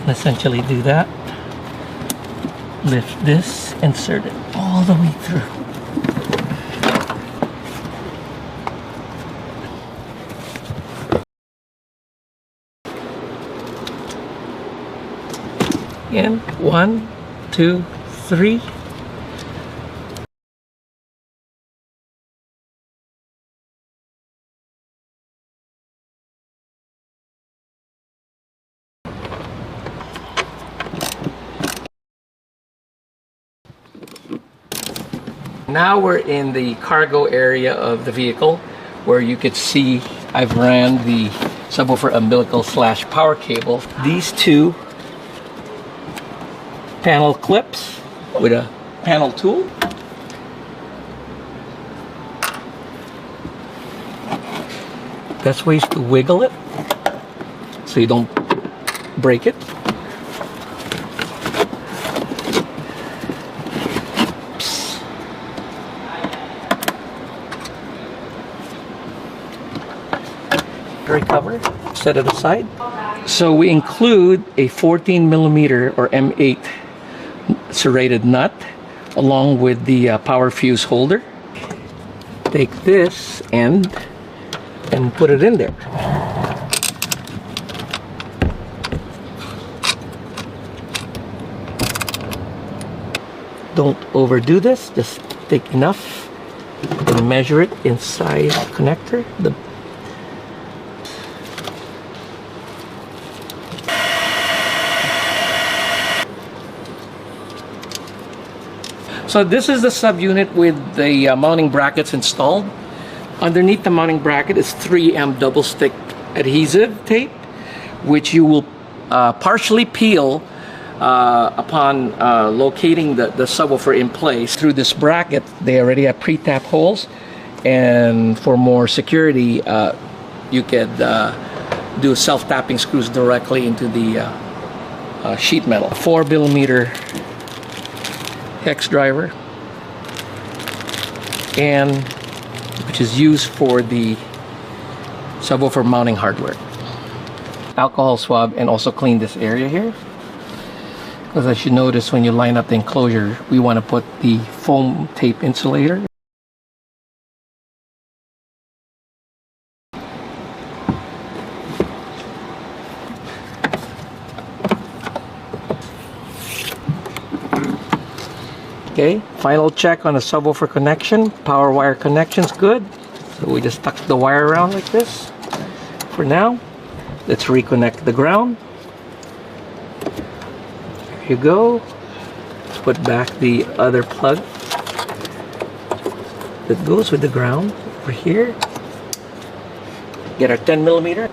Essentially do that. Lift this, insert it all the way through. Again, 1, 2, 3. Now we're in the cargo area of the vehicle where you could see I've ran the subwoofer umbilical / power cable. These two panel clips with a panel tool. Best way is to wiggle it so you don't break it. Cover, set it aside. So we include a 14mm or M8 serrated nut along with the power fuse holder. Take this end and put it in there. Don't overdo this, just take enough and measure it inside the connector. So this is the subunit with the mounting brackets installed. Underneath the mounting bracket is 3M double stick adhesive tape, which you will partially peel upon locating the subwoofer in place. Through this bracket, they already have pre-tap holes, and for more security, you could do self-tapping screws directly into the sheet metal. 4mm hex driver, and which is used for the subwoofer mounting hardware. Alcohol swab, and also clean this area here, because as you notice when you line up the enclosure, we want to put the foam tape insulator. Okay, final check on the subwoofer connection. Power wire connection's good. So we just tuck the wire around like this for now. Let's reconnect the ground. There you go. Let's put back the other plug that goes with the ground over here. Get our 10mm.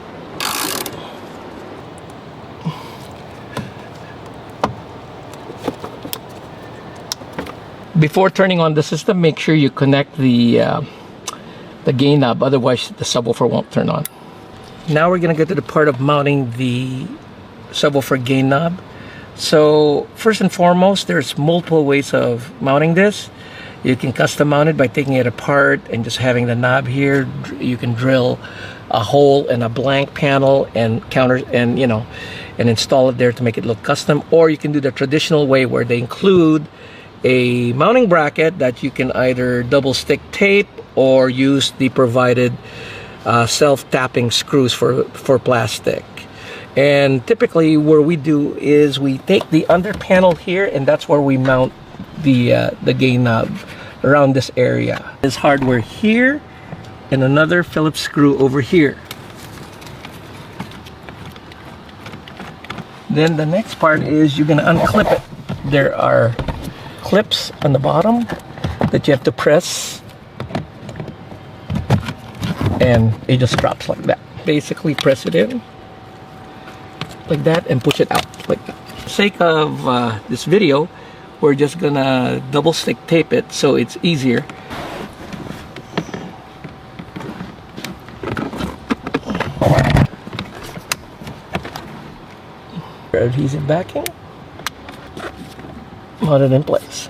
Before turning on the system, make sure you connect the gain knob, otherwise the subwoofer won't turn on. Now we're going to get to the part of mounting the subwoofer gain knob. So first and foremost, there's multiple ways of mounting this. You can custom mount it by taking it apart and just having the knob here. You can drill a hole in a blank panel and and install it there to make it look custom, or you can do the traditional way where they include a mounting bracket that you can either double stick tape or use the provided self-tapping screws for plastic. And typically what we do is we take the under panel here, and that's where we mount the gain knob around this area. There's hardware here and another Phillips screw over here. Then the next part is you're going to unclip it. There are clips on the bottom that you have to press, and it just drops like that. Basically press it in like that and push it out like that. For the sake of this video, we're just gonna double stick tape it so it's easier. Adhesive backing, mount it in place.